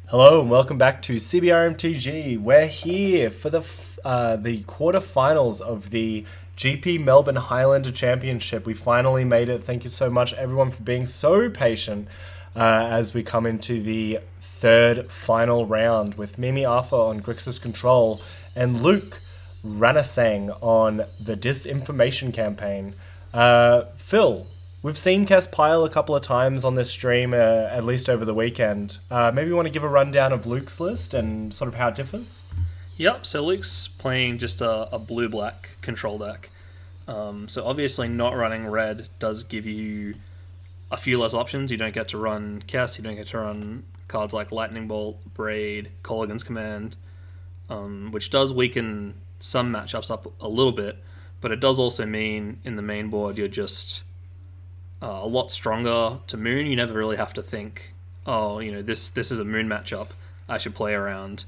Hello and welcome back to CBR MTG. We're here for the quarterfinals of the GP Melbourne Highlander Championship. We finally made it. Thank you so much, everyone, for being so patient as we come into the third final round with Mimi Arthur on Grixis Control and Luke Ranasang on the Disinformation Campaign. Phil, we've seen Kes Pile a couple of times on this stream, at least over the weekend. Maybe you want to give a rundown of Luke's list and sort of how it differs? Yep, so Luke's playing just a blue-black control deck. So obviously not running red does give you a few less options. You don't get to run Kes, you don't get to run cards like Lightning Bolt, Braid, Colligan's Command, which does weaken some matchups up a little bit, but it does also mean in the main board you're just a lot stronger to moon. You never really have to think, oh, you know, this is a moon matchup, I should play around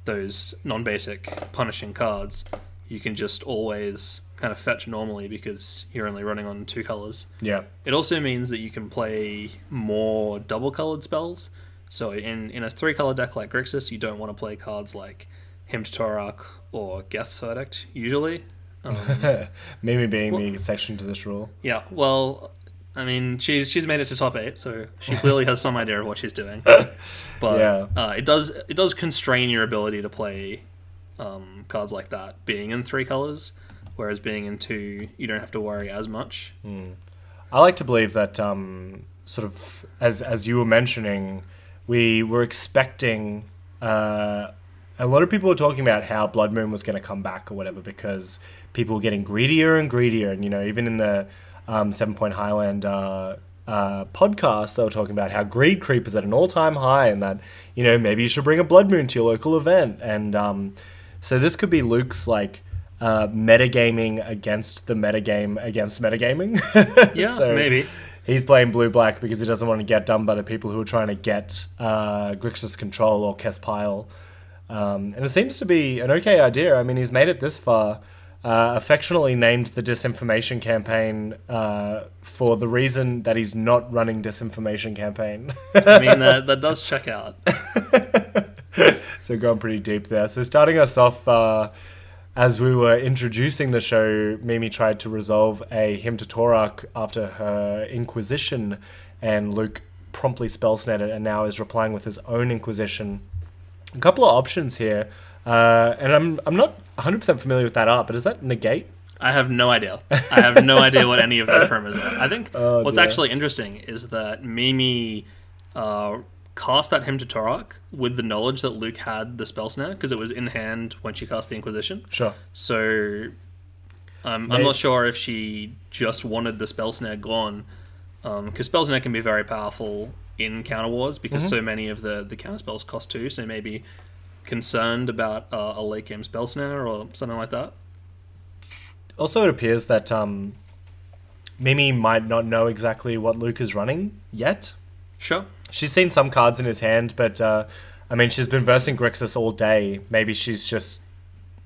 those non-basic punishing cards. You can just always kind of fetch normally because you're only running on two colors. Yeah. It also means that you can play more double-colored spells. So in a three-color deck like Grixis, you don't want to play cards like Hymn to Torak or Geth's Verdict, usually. Mimi being the exception to this rule. Yeah, well, I mean, she's made it to top 8, so she clearly has some idea of what she's doing. But yeah. It does constrain your ability to play cards like that, being in three colors, whereas being in two, you don't have to worry as much. I like to believe that, sort of, as you were mentioning, we were expecting... a lot of people were talking about how Blood Moon was going to come back or whatever because people were getting greedier and greedier. And, you know, even in the 7-Point Highlander podcast, they were talking about how greed creep is at an all-time high and that, you know, maybe you should bring a Blood Moon to your local event. And so this could be Luke's, like, metagaming against the metagame against metagaming. Yeah, so maybe. He's playing blue-black because he doesn't want to get done by the people who are trying to get Grixis Control or Kes Pile. And it seems to be an okay idea. I mean, he's made it this far. Affectionately named the Disinformation Campaign for the reason that he's not running Disinformation Campaign. I mean, that does check out. So going pretty deep there. So starting us off, as we were introducing the show, Mimi tried to resolve a Hymn to Torak after her Inquisition, and Luke promptly spell-snared it and now is replying with his own Inquisition. A couple of options here, and I'm not 100% familiar with that art, but is that negate? I have no idea. I have no idea what any of those promos are. I think what's dear. actually interesting is that Mimi cast that Hymn to Torak with the knowledge that Luke had the spell snare, because it was in hand when she cast the Inquisition. Sure. So I'm not sure if she just wanted the spell snare gone, because spell snare can be very powerful in Counter Wars because so many of the counter spells cost 2, so maybe concerned about a late game spell snare or something like that. Also, it appears that Mimi might not know exactly what Luke is running yet. Sure. She's seen some cards in his hand, but I mean, she's been versing Grixis all day. Maybe she's just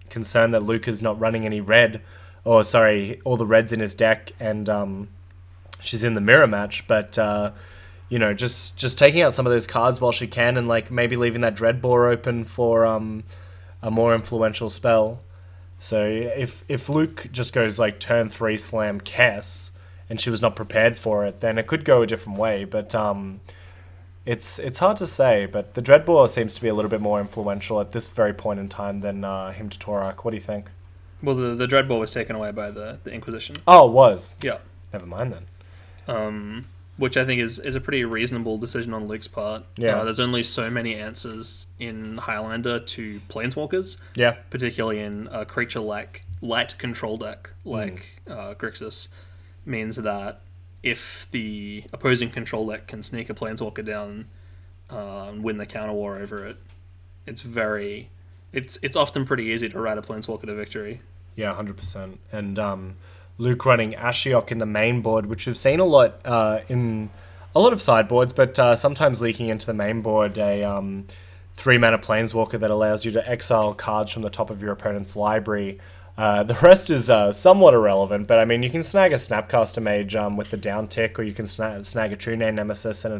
concerned that Luke is not running any red, or sorry, all the reds in his deck, and she's in the mirror match, but you know, just taking out some of those cards while she can, and like maybe leaving that Dreadbore open for a more influential spell. So if Luke just goes like turn 3 slam Kes, and she was not prepared for it, then it could go a different way. But it's hard to say. But the Dreadbore seems to be a little bit more influential at this very point in time than Hymn to Torak. What do you think? Well, the Dreadbore was taken away by the Inquisition. Oh, it was? Yeah. Never mind then. Which I think is a pretty reasonable decision on Luke's part. Yeah. There's only so many answers in Highlander to Planeswalkers. Yeah. Particularly in a creature like light control deck like Grixis. Means that if the opposing control deck can sneak a Planeswalker down and win the counter war over it, it's often pretty easy to ride a Planeswalker to victory. Yeah, 100%. And Luke running Ashiok in the main board, which we've seen a lot in a lot of sideboards, but sometimes leaking into the main board, a 3-mana Planeswalker that allows you to exile cards from the top of your opponent's library. The rest is somewhat irrelevant, but I mean, you can snag a Snapcaster Mage with the down tick, or you can snag a True Name Nemesis, and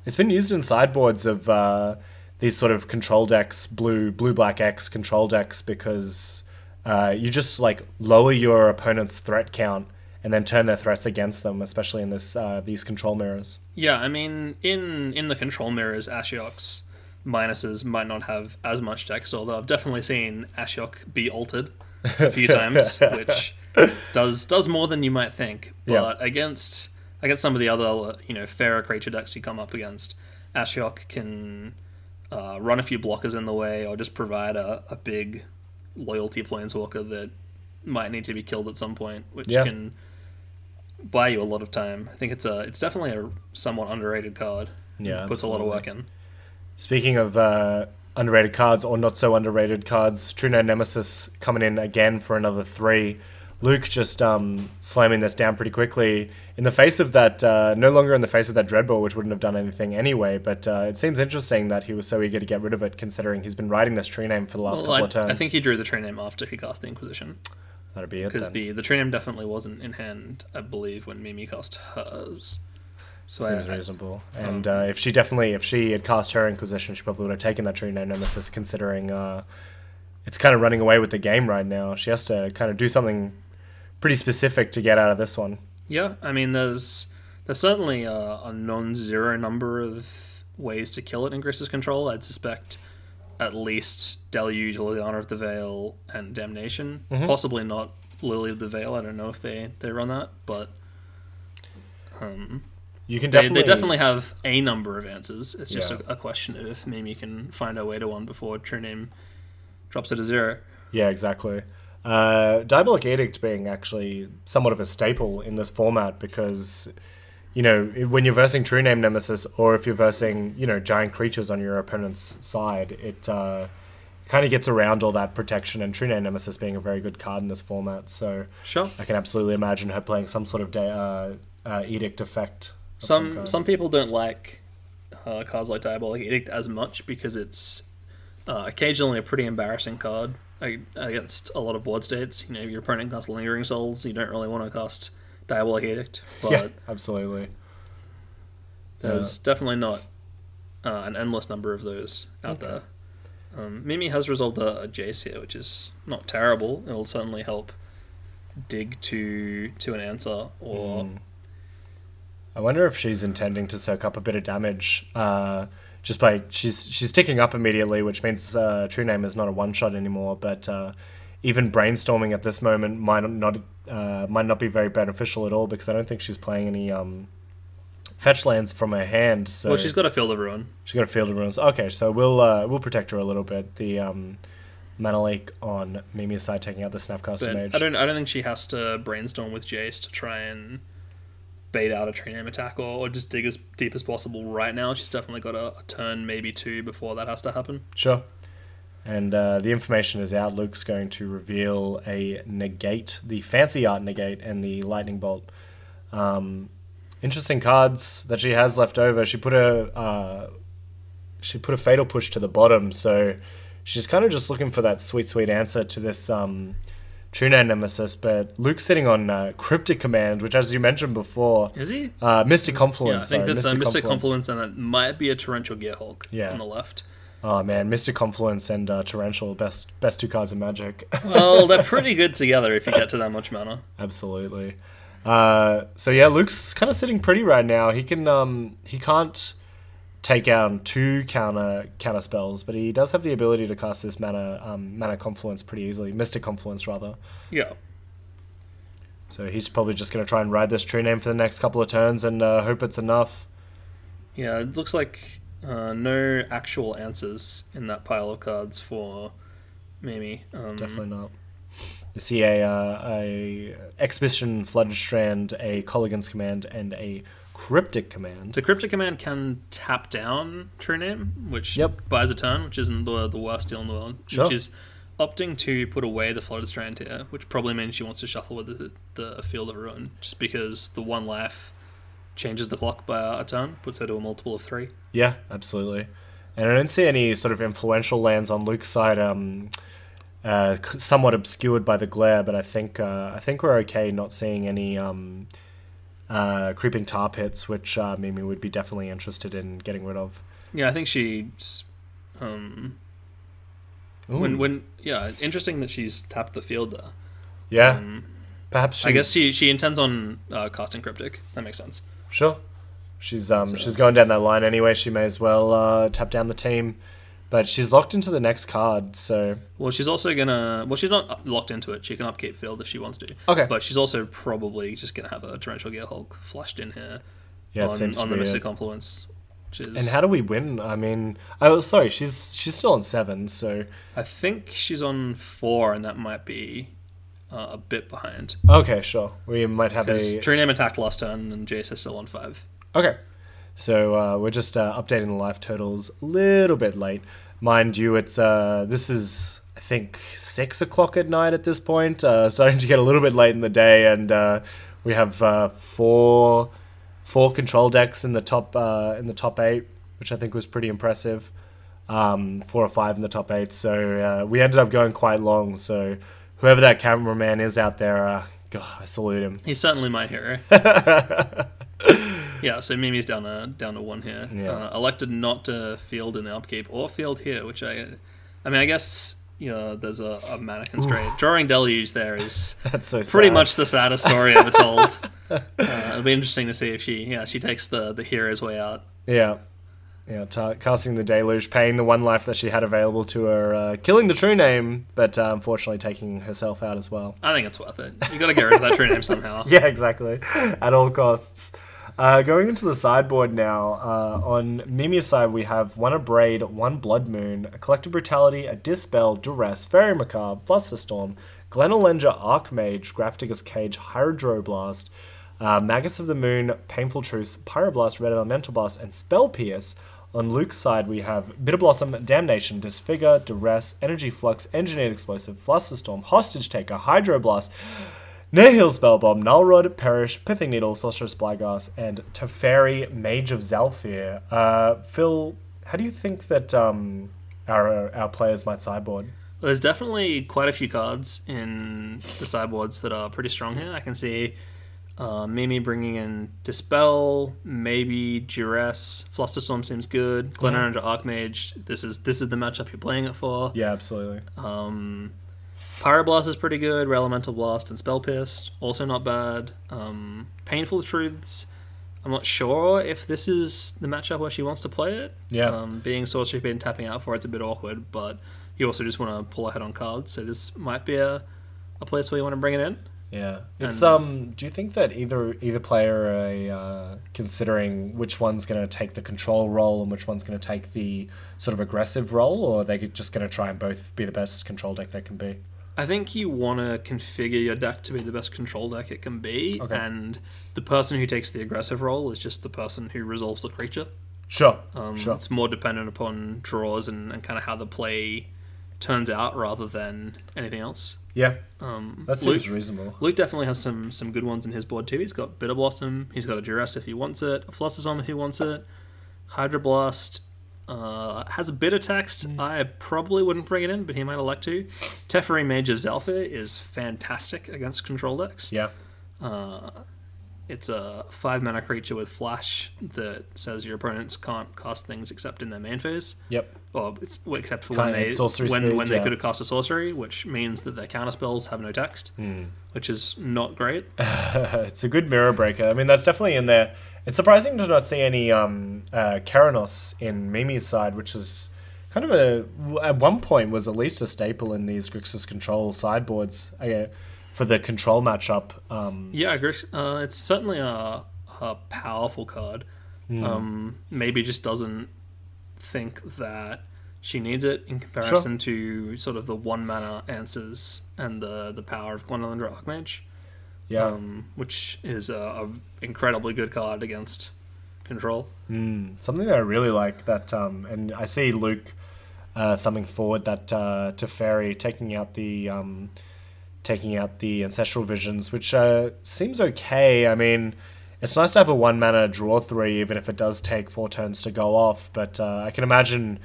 It's been used in sideboards of these sort of control decks, blue-black X control decks, because you just like lower your opponent's threat count and then turn their threats against them, especially in these control mirrors. Yeah, I mean, in the control mirrors, Ashiok's minuses might not have as much text, although I've definitely seen Ashiok be altered a few times, which does more than you might think. But against some of the other fairer creature decks you come up against, Ashiok can run a few blockers in the way, or just provide a big loyalty planeswalker that might need to be killed at some point, which can buy you a lot of time. I think it's definitely a somewhat underrated card. Yeah, puts a lot of work in. Speaking of underrated cards, or not so underrated cards, True Name Nemesis coming in again for another 3. Luke just slamming this down pretty quickly in the face of that, no longer in the face of that Dreadball, which wouldn't have done anything anyway, but it seems interesting that he was so eager to get rid of it, considering he's been riding this True Name for the last couple of turns. I think he drew the True Name after he cast the Inquisition. That'd be it, because the True Name definitely wasn't in hand, I believe, when Mimi cast hers. So seems reasonable. And if she had cast her Inquisition, she probably would have taken that True Name Nemesis, considering it's kind of running away with the game right now. She has to kind of do something pretty specific to get out of this one. Yeah, I mean, there's certainly a non-zero number of ways to kill it in Grixis control. I'd suspect at least Deluge, Liliana of the Veil, and Damnation. Possibly not Lily of the Veil. I don't know if they run that, but you can they definitely have a number of answers. It's just a question of if Mimi can find her way to one before True Name drops it to 0. Yeah, exactly. Diabolic Edict being actually somewhat of a staple in this format, because when you're versing True Name Nemesis, or if you're versing giant creatures on your opponent's side, it kind of gets around all that protection, and True Name Nemesis being a very good card in this format. So sure, I can absolutely imagine her playing some sort of Edict effect. Some people don't like cards like Diabolic Edict as much, because it's occasionally a pretty embarrassing card against a lot of board states. Your opponent casts Lingering Souls, you don't really want to cast Diabolic Edict. But yeah, absolutely. There's definitely not an endless number of those out there. Mimi has resolved a Jace here, which is not terrible. It'll certainly help dig to an answer, or... I wonder if she's intending to soak up a bit of damage just by... She's ticking up immediately, which means True Name is not a one-shot anymore, but even brainstorming at this moment might not be very beneficial at all, because I don't think she's playing any fetch lands from her hand. So well, she's got a Field of Ruin. She's got a Field of Ruins. Okay, so we'll protect her a little bit. The mana leak on Mimi's side taking out the Snapcaster Mage. I don't think she has to brainstorm with Jace to try and bait out a True Name attack, or just dig as deep as possible right now. She's definitely got a turn, maybe 2, before that has to happen. Sure. And the information is out. Luke's going to reveal a negate, the fancy art negate, and the lightning bolt. Interesting cards that she has left over. She put a fatal push to the bottom, so she's kind of just looking for that sweet answer to this True Name Nemesis. But Luke's sitting on Cryptic Command, which, as you mentioned before, is he Mystic Confluence? Yeah, I think that's Mystic Confluence, and that might be a Torrential Gearhulk on the left. Oh man, Mystic Confluence and Torrential, best 2 cards in Magic. Well, they're pretty good together if you get to that much mana. Absolutely. So yeah, Luke's kind of sitting pretty right now. He can't take out 2 counter spells, but he does have the ability to cast this mana Confluence pretty easily. Mystic Confluence, rather. Yeah. So he's probably just going to try and ride this True Name for the next couple of turns and hope it's enough. Yeah, it looks like no actual answers in that pile of cards for Mimi. Definitely not. You see a Exhibition Flooded Strand, a Colligan's Command, and a Cryptic Command. The Cryptic Command can tap down True Name, which buys a turn, which isn't the worst deal in the world. Sure. Which is opting to put away the Flooded Strand here, which probably means she wants to shuffle with the Field of Ruin, just because the 1 life changes the clock by a turn, puts her to a multiple of 3. Yeah, absolutely. And I don't see any sort of influential lands on Luke's side, somewhat obscured by the glare, but I think we're okay not seeing any creeping tar pits, which Mimi would be definitely interested in getting rid of. Yeah, I think she's interesting that she's tapped the field there. Yeah, perhaps she's... I guess she intends on casting Cryptic. That makes sense. Sure, she's going down that line anyway. She may as well tap down the team, but she's locked into the next card. So she's also gonna. She's not locked into it. She can upkeep field if she wants to. Okay, but she's also probably just gonna have a Torrential Gear Hulk flashed in here. Yeah, on the Mystic Confluence. And how do we win? I mean, sorry, she's still on 7, so... I think she's on 4, and that might be a bit behind. Okay, sure. We might have a... True Name attacked last turn, and Jace is still on 5. Okay. So we're just updating the life totals a little bit late. Mind you, it's this is, I think, 6 o'clock at night at this point. Starting to get a little bit late in the day, and we have 4 control decks in the top 8, which I think was pretty impressive. 4 or 5 in the top 8, so we ended up going quite long. So whoever that cameraman is out there, God, I salute him. He's certainly my hero. Yeah, so Mimi's down to 1 here. Yeah. Elected not to field in the upkeep or field here, which I guess. There's a mana constraint. Ooh. Drawing Deluge there is That's so pretty sad. much the saddest story ever told. It'll be interesting to see if she takes the hero's way out. Yeah. Casting the Deluge, paying the 1 life that she had available to her, killing the True Name, but unfortunately taking herself out as well. I think it's worth it. You got to get rid of that True Name somehow. Yeah, exactly. At all costs. Going into the sideboard now, on Mimi's side we have 1 Abrade, 1 Blood Moon, a Collective Brutality, a Dispel, Duress, Fairy Macabre, Flusterstorm, Glenorlenger, Archmage, Grafdigger's Cage, Hydroblast, Magus of the Moon, Painful Truce, Pyroblast, Red Elemental Blast, and Spell Pierce. On Luke's side we have Bitter Blossom, Damnation, Disfigure, Duress, Energy Flux, Engineered Explosive, Flusterstorm, Hostage Taker, Hydroblast, Nihil Spellbomb, Nullrod, Perish, Pithing Needle, Sorcerous Spyglass, and Teferi, Mage of Zalfir. Phil, how do you think that our players might sideboard? Well, there's definitely quite a few cards in the sideboards that are pretty strong here. I can see Mimi bringing in Dispel, maybe Duress. Flusterstorm seems good. Glenorlenger Archmage. This is the matchup you're playing it for. Yeah, absolutely. Pyroblast is pretty good. Elemental Blast and Spell Pierced, also not bad. Painful Truths. I'm not sure if this is the matchup where she wants to play it. Yeah. Being Sorcery Speed and tapping out for it's a bit awkward, but you also just want to pull ahead on cards, so this might be a place where you want to bring it in. Yeah. It's do you think that either player are considering which one's going to take the control role and which one's going to take the sort of aggressive role, or are they just going to try and both be the best control deck they can be? I think you want to configure your deck to be the best control deck it can be, and the person who takes the aggressive role is just the person who resolves the creature. Sure. It's more dependent upon draws and kind of how the play turns out rather than anything else. Yeah, that seems reasonable. Luke definitely has some good ones in his board too. He's got Bitter Blossom, he's got a Duress if he wants it, a Flusterstorm if he wants it, Hydroblast, has a bit of text. I probably wouldn't bring it in, but he might elect to. Teferi, Mage of Zalfir is fantastic against control decks. Yeah. It's a 5-mana creature with flash that says your opponents can't cast things except in their main phase. Yep. Well, except for when they could have cast a sorcery, which means that their counter spells have no text, which is not great. It's a good mirror breaker. I mean, that's definitely in there. It's surprising to not see any Keranos in Mimi's side, which is kind of at one point was at least a staple in these Grixis control sideboards for the control matchup. It's certainly a powerful card. Maybe just doesn't think that she needs it in comparison to sort of the 1-mana answers and the power of Glenorlenger Archmage. Yeah, which is a incredibly good card against control. Something that I really like that, and I see Luke thumbing forward that Teferi taking out the Ancestral Visions, which seems okay. I mean, it's nice to have a 1-mana draw 3, even if it does take 4 turns to go off. But I can imagine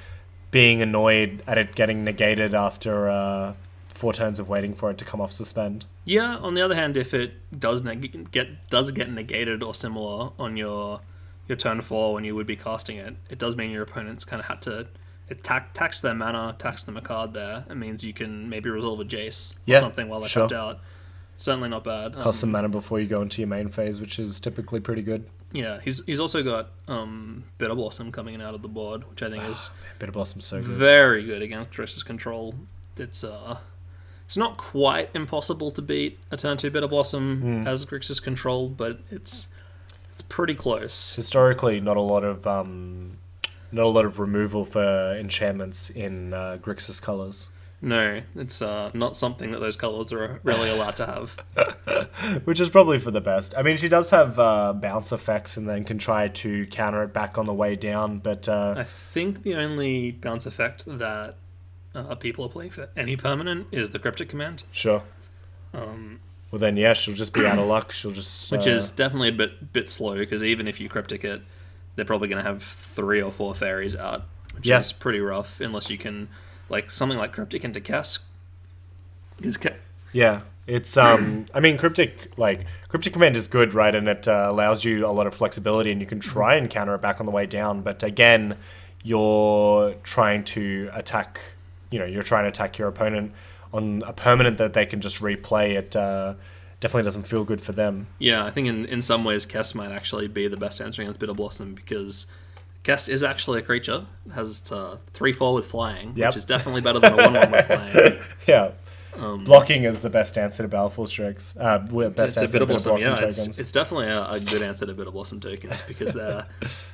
being annoyed at it getting negated after 4 turns of waiting for it to come off suspend. Yeah. On the other hand, if it does get negated or similar on your turn 4 when you would be casting it, it does mean your opponents kind of had to tax their mana, tax them a card there. It means you can maybe resolve a Jace or something while they're tapped out. Certainly not bad. Cost some mana before you go into your main phase, which is typically pretty good. Yeah, he's also got Bitter Blossom coming in out of the board, which I think is Bitter Blossom's so good. Very good against Grixis control. It's not quite impossible to beat a turn 2 Bitter Blossom as Grixis controlled, but it's pretty close. Historically, not a lot of removal for enchantments in Grixis colors. No, it's not something that those colors are really allowed to have. Which is probably for the best. I mean, she does have bounce effects and then can try to counter it back on the way down, but... I think the only bounce effect that people are playing for any permanent is the Cryptic Command. Sure. Well then, yeah, she'll just be out of luck. She'll just... Which is definitely a bit slow, because even if you Cryptic it, they're probably going to have 3 or 4 fairies out, which is pretty rough, unless you can... Like, something like Cryptic into Cast. Yeah, it's, I mean, Cryptic Command is good, right? And it allows you a lot of flexibility, and you can try and counter it back on the way down. But again, you're trying to attack, you're trying to attack your opponent on a permanent that they can just replay. It definitely doesn't feel good for them. Yeah, I think in some ways, Kess might actually be the best answer against Bitter Blossom, because... Kess is actually a creature. It has 3/4 with flying, which is definitely better than a 1/1 with flying. Yeah. Blocking is the best answer to Baleful Strix. Best answer to Bitter Blossom tokens. It's definitely a good answer to Bitter Blossom tokens, because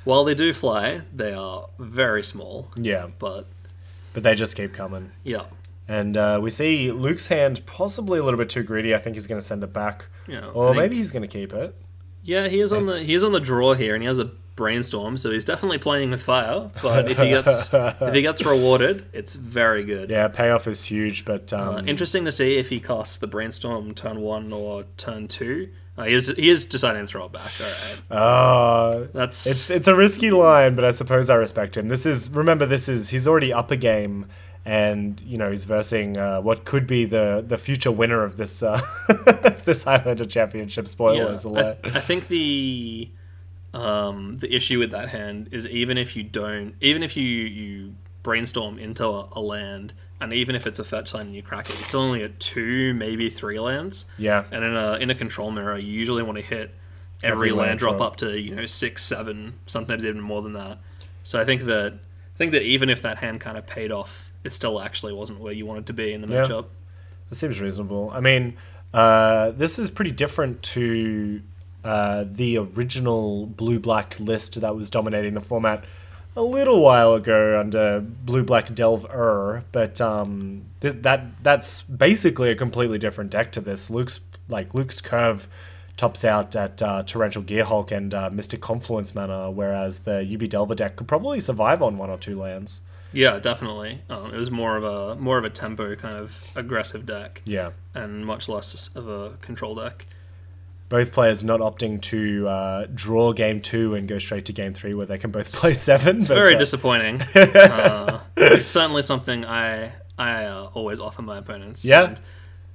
while they do fly, they are very small. Yeah. But they just keep coming. Yeah. And we see Luke's hand possibly a little bit too greedy. I think he's going to send it back. Yeah. Or maybe he's going to keep it. Yeah, he is on the draw here, and he has a Brainstorm, so he's definitely playing with fire. But if he gets rewarded, it's very good. Yeah, payoff is huge. But interesting to see if he casts the Brainstorm turn 1 or turn 2. He is deciding to throw it back. All right. It's a risky line, but I suppose I respect him. He's already up a game. And he's versing what could be the future winner of this this Highlander Championship. Spoilers alert. I think the issue with that hand is even if you Brainstorm into a land, and even if it's a fetch land and you crack it, you still only get 2, maybe 3 lands. Yeah. And in a control mirror, you usually want to hit every land drop up to 6, 7, sometimes even more than that. So I think that even if that hand kind of paid off, it still actually wasn't where you wanted to be in the matchup. That seems reasonable. I mean, this is pretty different to the original blue-black list that was dominating the format a little while ago under blue-black Delve but that's basically a completely different deck to this. Luke's Curve tops out at Torrential Gearhulk and Mystic Confluence mana, whereas the UB Delver deck could probably survive on 1 or 2 lands. Yeah, definitely. It was more of a tempo kind of aggressive deck. Yeah, and much less of a control deck. Both players not opting to draw game 2 and go straight to game 3, where they can both play 7. It's very disappointing. It's certainly something I always offer my opponents. Yeah. And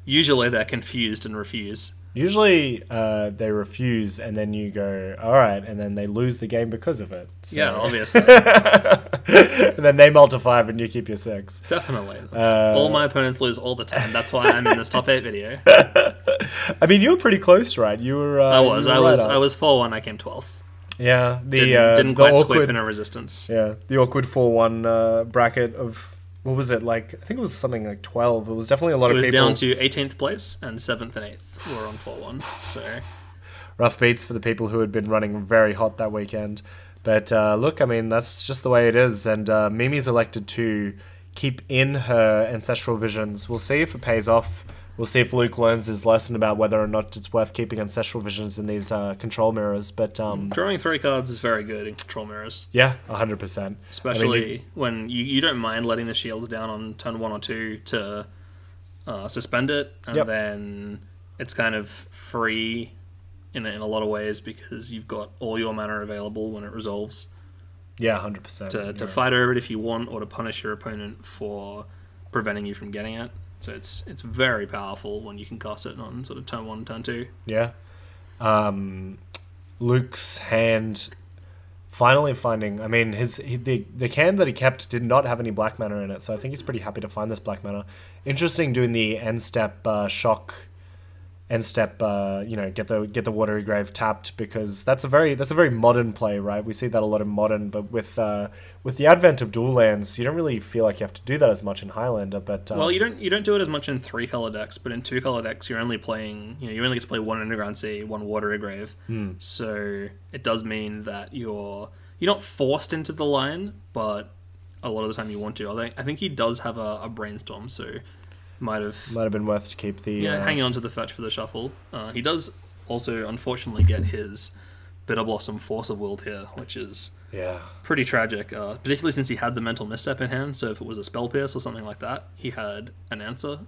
usually they're confused and refuse. Usually they refuse, and then you go, all right, and then they lose the game because of it. So. Yeah, obviously. And then they multiply and you keep your 6. Definitely. All my opponents lose all the time. That's why I'm in this top 8 video. I mean, you were pretty close, right? You were. I was 4-1. I came 12th. Yeah, didn't quite squip in a resistance. Yeah, the awkward 4-1 bracket of. What was it like? I think it was something like 12. It was definitely a lot of people. It was down to 18th place, and 7th and 8th were on 4-1. So rough beats for the people who had been running very hot that weekend. But look, I mean, that's just the way it is. And Mimi's elected to keep in her Ancestral Visions. We'll see if it pays off. We'll see if Luke learns his lesson about whether or not it's worth keeping Ancestral Visions in these control mirrors. But drawing 3 cards is very good in control mirrors. Yeah, 100%. Especially when you don't mind letting the shields down on turn 1 or 2 to suspend it, and then it's kind of free in a lot of ways because you've got all your mana available when it resolves. Yeah, 100%. To fight over it if you want, or to punish your opponent for preventing you from getting it. So it's very powerful when you can cast it on sort of turn 1, turn 2. Yeah. Luke's hand finally finding. I mean, the can that he kept did not have any black mana in it, so I think he's pretty happy to find this black mana. Interesting doing the end step shock. End step, get the Watery Grave tapped, because that's a very modern play, right? We see that a lot in modern, but with the advent of dual lands, you don't really feel like you have to do that as much in Highlander. But well, you don't do it as much in 3-color decks, but in 2-color decks, you're only playing. You only get to play 1 Underground Sea, 1 Watery Grave. So it does mean that you're not forced into the line, but a lot of the time you want to. I think he does have a Brainstorm, so. Might have been worth to keep the hanging on to the fetch for the shuffle. He does also unfortunately get his Bitter Blossom Force of Will here, which is pretty tragic. Particularly since he had the Mental Misstep in hand, so if it was a Spell Pierce or something like that, he had an answer.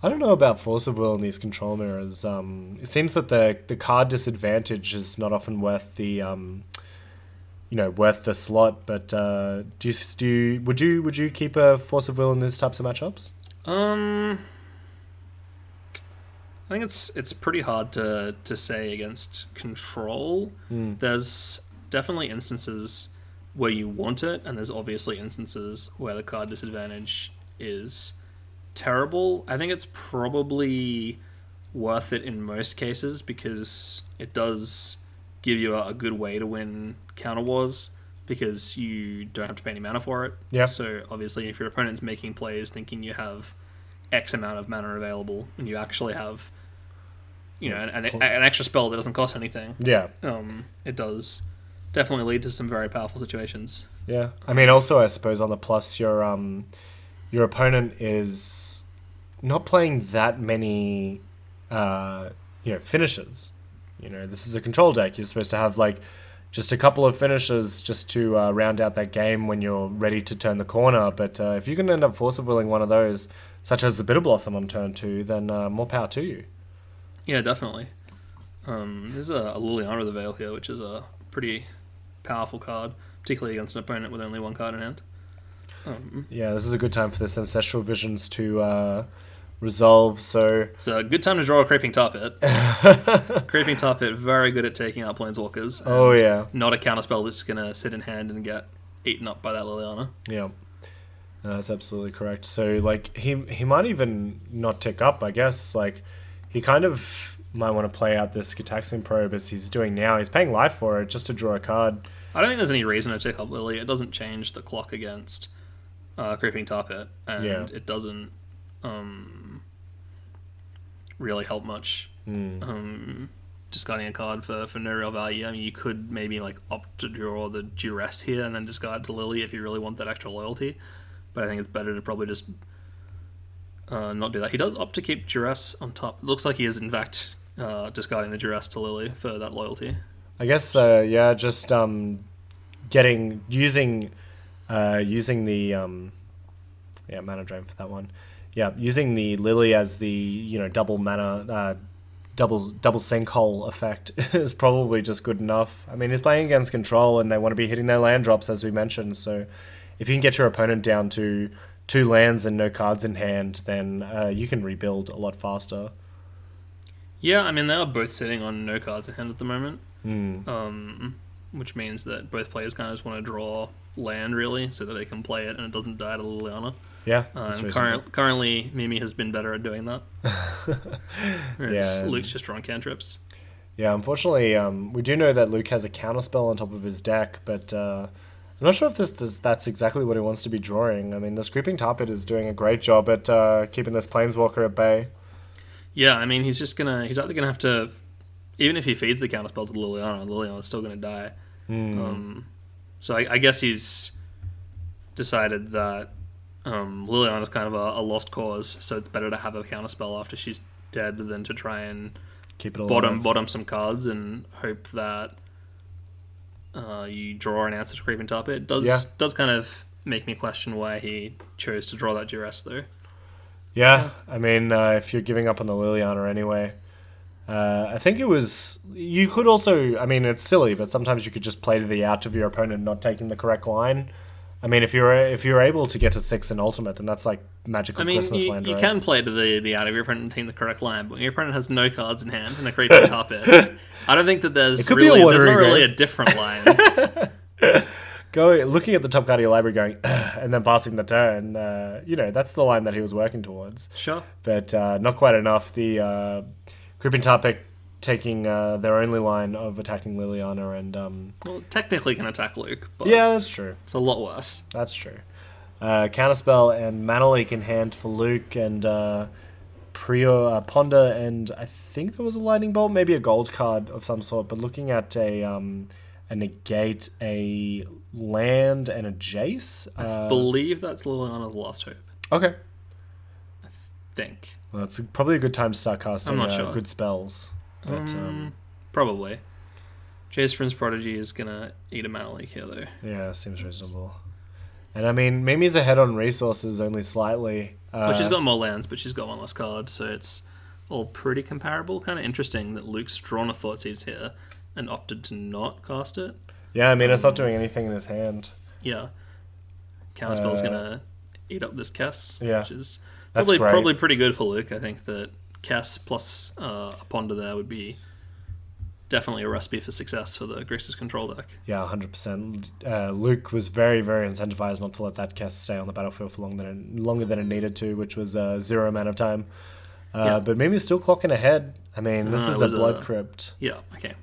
I don't know about Force of Will in these control mirrors. It seems that the card disadvantage is not often worth the worth the slot. But would you keep a Force of Will in these types of matchups? I think it's pretty hard to say against control. There's definitely instances where you want it, and there's obviously instances where the card disadvantage is terrible. I think it's probably worth it in most cases because it does give you a good way to win counter wars, because you don't have to pay any mana for it. Yeah. So obviously, if your opponent's making plays thinking you have X amount of mana available, and you actually have, an extra spell that doesn't cost anything. Yeah. It does definitely lead to some very powerful situations. Yeah. I mean, also, I suppose on the plus, your opponent is not playing that many, finishes. This is a control deck. You're supposed to have just a couple of finishes just to round out that game when you're ready to turn the corner. But if you can end up Force of Willing one of those, such as the Bitter Blossom on turn 2, then more power to you. Yeah, definitely. There's a Liliana of the Veil here, which is a pretty powerful card, particularly against an opponent with only 1 card in hand. Yeah, this is a good time for this Ancestral Visions to resolve. So it's a good time to draw a Creeping Tar Pit. Creeping Tar Pit, very good at taking out Planeswalkers. Oh yeah, not a counterspell that's gonna sit in hand and get eaten up by that Liliana. Yeah, that's absolutely correct. So he might even not tick up. I guess he kind of might want to play out this Gitaxian Probe as he's doing now. He's paying life for it just to draw a card. I don't think there's any reason to tick up Lily. It doesn't change the clock against Creeping Tar Pit, and it doesn't really help much. Discarding a card for no real value. I mean, you could maybe opt to draw the Duress here and then discard the Lily if you really want that extra loyalty, but I think it's better to probably just not do that. He does opt to keep Duress on top. It looks like he is in fact discarding the Duress to Lily for that loyalty. I guess just using the mana drain for that one. Yeah, using the Lily as the double mana, double sinkhole effect is probably just good enough. I mean, he's playing against control, and they want to be hitting their land drops as we mentioned. So, if you can get your opponent down to 2 lands and no cards in hand, then you can rebuild a lot faster. Yeah, I mean they are both sitting on no cards in hand at the moment, which means that both players kind of just want to draw land really, so that they can play it and it doesn't die to Liliana. Yeah, currently Mimi has been better at doing that. Luke's just drawing cantrips. Yeah, unfortunately, we do know that Luke has a counterspell on top of his deck, but I'm not sure if that's exactly what he wants to be drawing. I mean, this Creeping Tar Pit is doing a great job at keeping this Planeswalker at bay. Yeah, I mean, he's either gonna have to, even if he feeds the counterspell to Liliana's still gonna die. So I guess he's decided that Liliana's kind of a lost cause, so it's better to have a counterspell after she's dead than to try and keep it alive. bottom some cards and hope that you draw an answer to Creeping Tar Pit. It does kind of make me question why he chose to draw that Duress though. Yeah, I mean, if you're giving up on the Liliana anyway, I think you could also, I mean, it's silly, but sometimes you could just play to the out of your opponent not taking the correct line. I mean, if you're able to get to 6 in Ultimate, then that's like magical Christmas land, you right? can play to the art of your opponent taking the correct line, but when your opponent has no cards in hand and a creepy top it, I don't think that there's not really a different line. Looking at the top card of your library, going and then passing the turn. That's the line that he was working towards. Sure, but not quite enough. The Creeping Tarpic taking their only line of attacking Liliana and well, technically can attack Luke, but yeah, that's true. It's a lot worse. That's true. Counterspell and Mana Leak in hand for Luke and Ponder, and I think there was a Lightning Bolt, maybe a gold card of some sort. But looking at a negate, a land, and a Jace. I believe that's Liliana's Last Hope. Okay. I think. Well, it's probably a good time to start casting I'm not sure. Good spells. But, probably. Jace Prince Prodigy is going to eat a Mana Leak here, though. Yeah, seems reasonable. And I mean, Mimi's ahead on resources only slightly. Well, she's got more lands, but she's got one less card, so it's all pretty comparable. Kind of interesting that Luke's drawn a Thoughtseize here and opted to not cast it. Yeah, I mean, it's not doing anything in his hand. Yeah. Counterspell's going to eat up this Cass, yeah, which is that's probably pretty good for Luke. I think that Cass plus a Ponder there would be definitely a recipe for success for the Grixis control deck. Yeah, 100%. Luke was very, very incentivized not to let that cast stay on the battlefield for longer than it needed to, which was 0 amount of time. But Mimi's still clocking ahead. I mean, this is a Blood Crypt. Yeah, okay.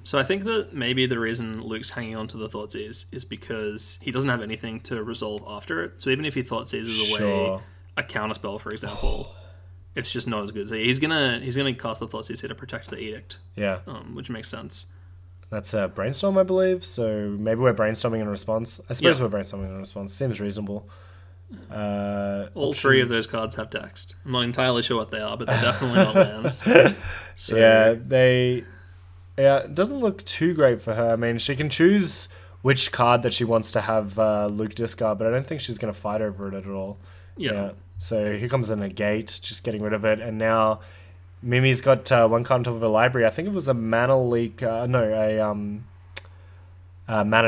So I think that maybe the reason Luke's hanging on to the Thoughtseize is because he doesn't have anything to resolve after it. So even if he Thoughtseizes away a counterspell, for example, it's just not as good. So he's gonna cast the Thoughtseize here to protect the Edict. Yeah. Which makes sense. That's a Brainstorm, I believe. So maybe we're brainstorming in response. I suppose we're brainstorming in response. Seems reasonable. All three of those cards have text. I'm not entirely sure what they are, but they're definitely not lands. So, it doesn't look too great for her. I mean, she can choose which card that she wants to have Luke discard, but I don't think she's going to fight over it at all. Yeah. So here comes a negate, just getting rid of it, and now Mimi's got one card on top of her library. I think it was a Mana Leak, Mana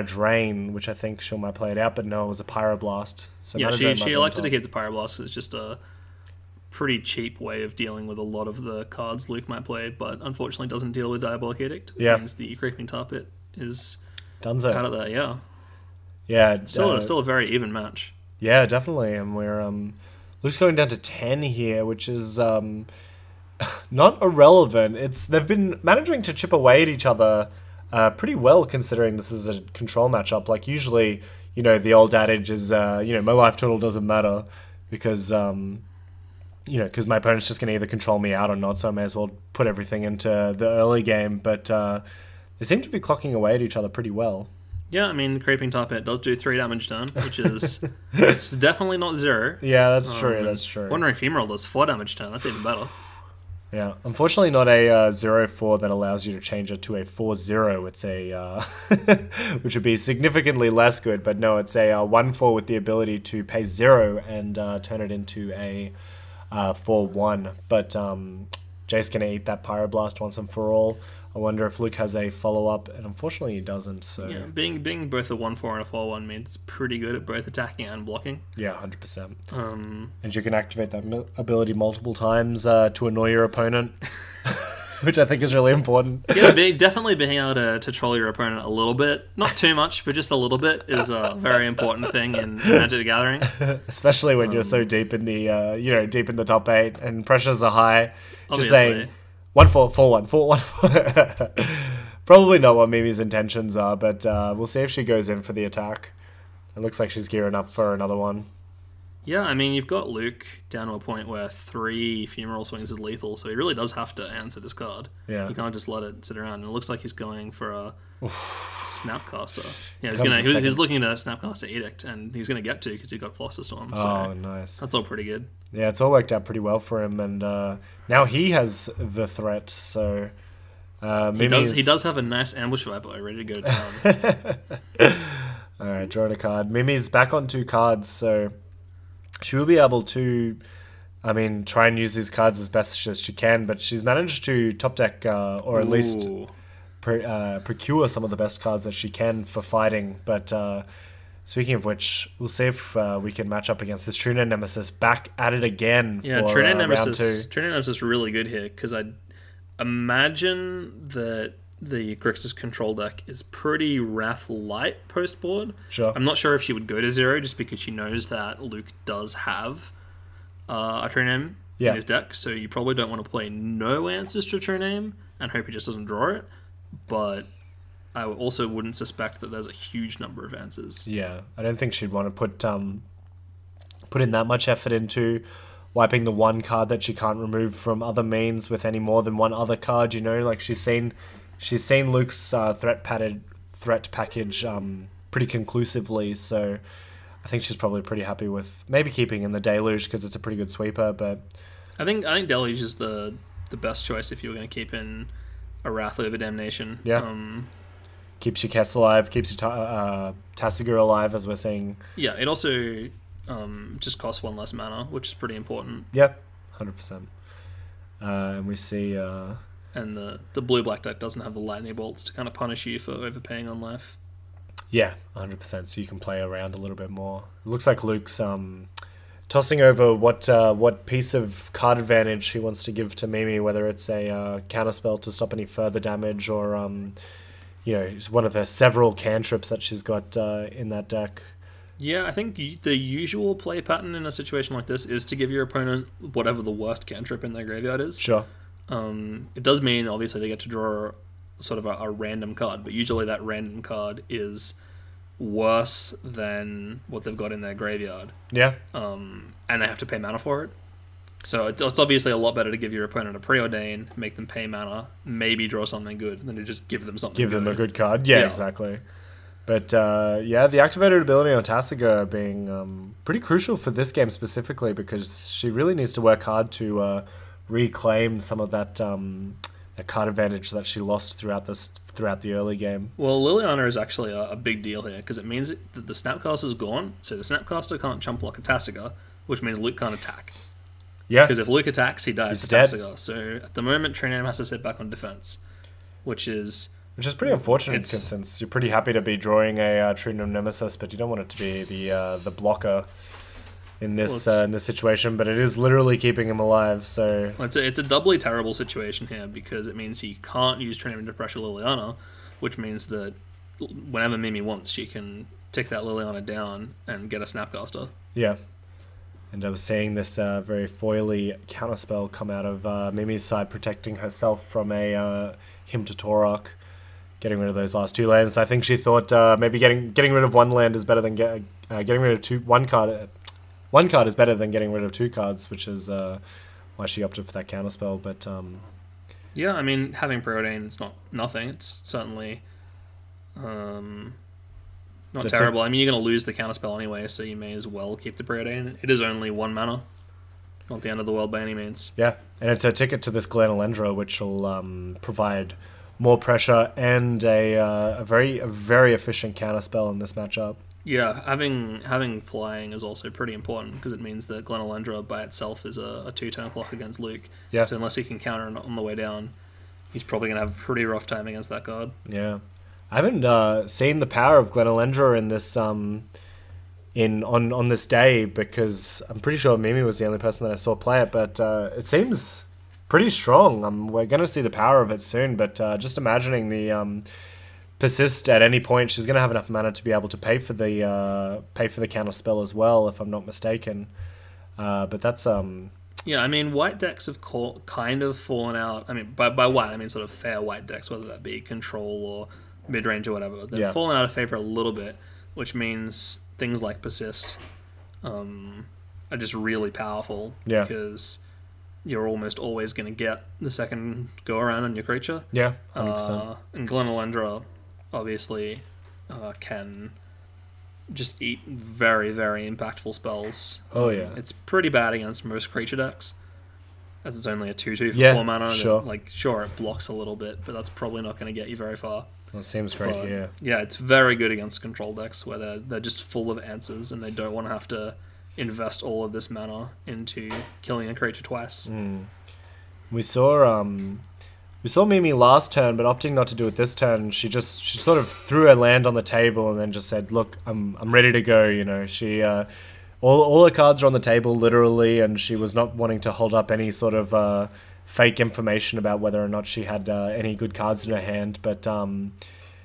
Drain, which I think she might play it out, but no, it was a Pyroblast. So yeah, she elected to keep the Pyroblast because it's just a pretty cheap way of dealing with a lot of the cards Luke might play, but unfortunately doesn't deal with Diabolic Edict. Which means the Creeping Tar Pit is Dunzo. Out of there, yeah. Yeah. Still a very even match. Yeah, definitely. And we're Luke's going down to 10 here, which is not irrelevant. They've been managing to chip away at each other pretty well, considering this is a control matchup. Like usually, the old adage is, my life total doesn't matter because because my opponent's just going to either control me out or not, so I may as well put everything into the early game. But they seem to be clocking away at each other pretty well. Yeah, I mean, Creeping Tar Pit does do 3 damage turn, which is it's definitely not 0. Yeah, that's true. That's true. Wandering Femoral does 4 damage turn. That's even better. Yeah, unfortunately not a 0-4 that allows you to change it to a 4-0. It's a which would be significantly less good, but no, it's a 1-4 with the ability to pay 0 and turn it into a 4-1. But Jay's going to eat that Pyroblast once and for all. I wonder if Luke has a follow-up, and unfortunately he doesn't. So yeah, being both a 1-4 and a 4-1 means it's pretty good at both attacking and blocking. Yeah, 100%. And you can activate that ability multiple times to annoy your opponent, which I think is really important. Yeah, definitely being able to troll your opponent a little bit, not too much, but just a little bit, is a very important thing in Magic the Gathering. Especially when you're so deep in the deep in the top 8 and pressures are high. Obviously. Just saying 1-4, 4-1, 4-1. Probably not what Mimi's intentions are, but we'll see if she goes in for the attack. It looks like she's gearing up for another one. Yeah, I mean, you've got Luke down to a point where 3 Funeral Swings is lethal, so he really does have to answer this card. Yeah. He can't just let it sit around. And it looks like he's going for a Snapcaster. Yeah, he's looking to Snapcaster Edict, and he's going to get to because he got Philosopher Storm. So nice. That's all pretty good. Yeah, it's all worked out pretty well for him, and now he has the threat, so... he does have a nice Ambush Viper ready to go to town. Alright, drawing a card. Mimi's back on 2 cards, so she will be able to, try and use these cards as best as she can, but she's managed to top deck, or at least procure some of the best cards that she can for fighting, but Speaking of which, we'll see if we can match up against this Trina Nemesis back at it again Yeah, for Trina round Nemesis. 2. Trina Nemesis is really good here because I imagine that the Grixis control deck is pretty Wrath light post board. Sure. I'm not sure if she would go to 0 just because she knows that Luke does have a True Name in his deck, so you probably don't want to play no answers to True Name and hope he just doesn't draw it. But I also wouldn't suspect that there's a huge number of answers. Yeah, I don't think she'd want to put in that much effort into wiping the one card that she can't remove from other means with any more than one other card. You know, like she's seen Luke's threat package pretty conclusively, so I think she's probably pretty happy with maybe keeping in the Deluge because it's a pretty good sweeper. But I think Deluge is the best choice if you were going to keep in a Wrath over Damnation. Yeah. Keeps your Kess alive, keeps your Tasigur alive, as we're seeing. Yeah, it also just costs 1 less mana, which is pretty important. Yep, 100%. And we see... and the blue-black deck doesn't have the lightning bolts to kind of punish you for overpaying on life. Yeah, 100%, so you can play around a little bit more. It looks like Luke's tossing over what piece of card advantage he wants to give to Mimi, whether it's a counterspell to stop any further damage or... it's one of the several cantrips that she's got in that deck. Yeah, I think the usual play pattern in a situation like this is to give your opponent whatever the worst cantrip in their graveyard is. Sure. It does mean, obviously, they get to draw sort of a random card, but usually that random card is worse than what they've got in their graveyard. Yeah. And they have to pay mana for it. So it's obviously a lot better to give your opponent a Preordain, make them pay mana, maybe draw something good, than to just give them something good. Give them a good card. Yeah, exactly. But, the activated ability on Tasigur being pretty crucial for this game specifically because she really needs to work hard to reclaim some of that card advantage that she lost throughout the early game. Well, Liliana is actually a big deal here because it means that the Snapcaster is gone, so the Snapcaster can't chump block a Tasigur, which means Luke can't attack. Yeah. Because if Luke attacks, he dies to Tasigur. So at the moment, Trinam has to sit back on defense, which is pretty unfortunate since you're pretty happy to be drawing a Trinam Nemesis, but you don't want it to be the blocker in this situation. But it is literally keeping him alive. So it's a doubly terrible situation here because it means he can't use Trinam to pressure Liliana, which means that whenever Mimi wants, she can tick that Liliana down and get a Snapcaster. Yeah. And I was seeing this very foily counterspell come out of Mimi's side, protecting herself from a Hymn to Torok, getting rid of those last 2 lands. I think she thought maybe getting rid of 1 land is better than getting rid of one card. 1 card is better than getting rid of 2 cards, which is why she opted for that counterspell. But yeah, I mean, having Preordain, it's not nothing. It's certainly not terrible. I mean, you're going to lose the counterspell anyway, so you may as well keep the Preordain. It is only 1 mana. Not the end of the world by any means. Yeah, and it's a ticket to this Glenelendra, which will provide more pressure and a very efficient counterspell in this matchup. Yeah, having flying is also pretty important because it means that Glenelendra by itself is a 2-turn clock against Luke. Yeah. So unless he can counter it on the way down, he's probably going to have a pretty rough time against that card. Yeah. I haven't seen the power of Glenelendra in this on this day because I'm pretty sure Mimi was the only person that I saw play it, but it seems pretty strong. We're going to see the power of it soon, but just imagining the persist at any point, she's going to have enough mana to be able to pay for the counter spell as well, if I'm not mistaken. But that's yeah, I mean, white decks have kind of fallen out. I mean, by white, I mean sort of fair white decks, whether that be control or mid-range or whatever. They've fallen out of favor a little bit, which means things like persist are just really powerful because you're almost always going to get the second go around on your creature. Yeah, 100%. And Glenelendra obviously can just eat very, very impactful spells. Oh yeah, it's pretty bad against most creature decks. As it's only a 2/2 for 4 mana. Sure. Sure, it blocks a little bit, but that's probably not going to get you very far. Well, it seems great here. Yeah, it's very good against control decks where they're just full of answers and they don't want to have to invest all of this mana into killing a creature twice. We saw We saw Mimi last turn, but opting not to do it this turn. She sort of threw her land on the table and then just said, "Look, I'm ready to go." You know, she all her cards are on the table literally, and she was not wanting to hold up any sort of fake information about whether or not she had any good cards in her hand. But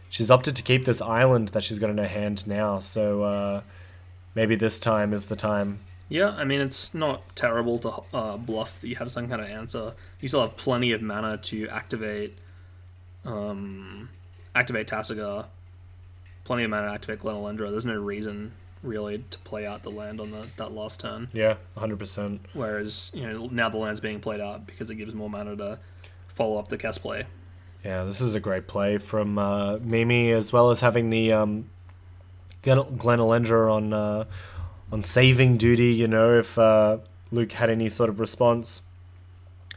she's opted to keep this island that she's got in her hand now. So maybe this time is the time. Yeah, I mean, it's not terrible to bluff that you have some kind of answer. You still have plenty of mana to activate Tasigar. Plenty of mana to activate Glenalendra. There's no reason, really, to play out the land on that last turn. Yeah, 100%. Whereas, you know, now the land's being played out because it gives more mana to follow up the cast play. Yeah, this is a great play from Mimi, as well as having the Glenalendra on saving duty, you know, if Luke had any sort of response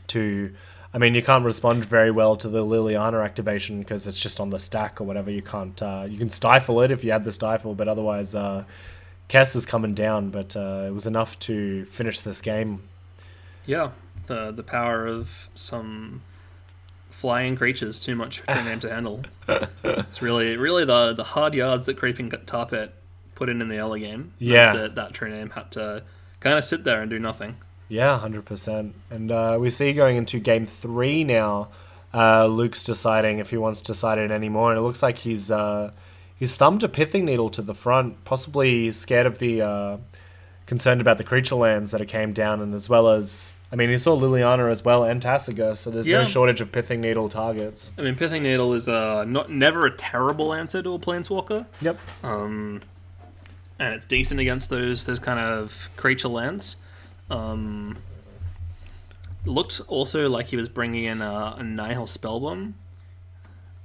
to... I mean, you can't respond very well to the Liliana activation because it's just on the stack or whatever. You can't... you can stifle it if you had the stifle, but otherwise Kess is coming down, but it was enough to finish this game. Yeah, the power of some flying creatures, too much for a name to handle. It's really the hard yards that Creeping Tarpet put in the early game. Yeah. That true name had to kind of sit there and do nothing. Yeah, 100%. And we see going into game 3 now, Luke's deciding if he wants to side it anymore, and it looks like he's thumbed a Pithing Needle to the front, possibly scared of the concerned about the creature lands that it came down, and as well as... I mean, he saw Liliana as well and Tasigar, so there's no shortage of Pithing Needle targets. I mean, Pithing Needle is never a terrible answer to a Planeswalker. Yep. And it's decent against those kind of creature lands. Looked also like he was bringing in a Nihil Spellbomb.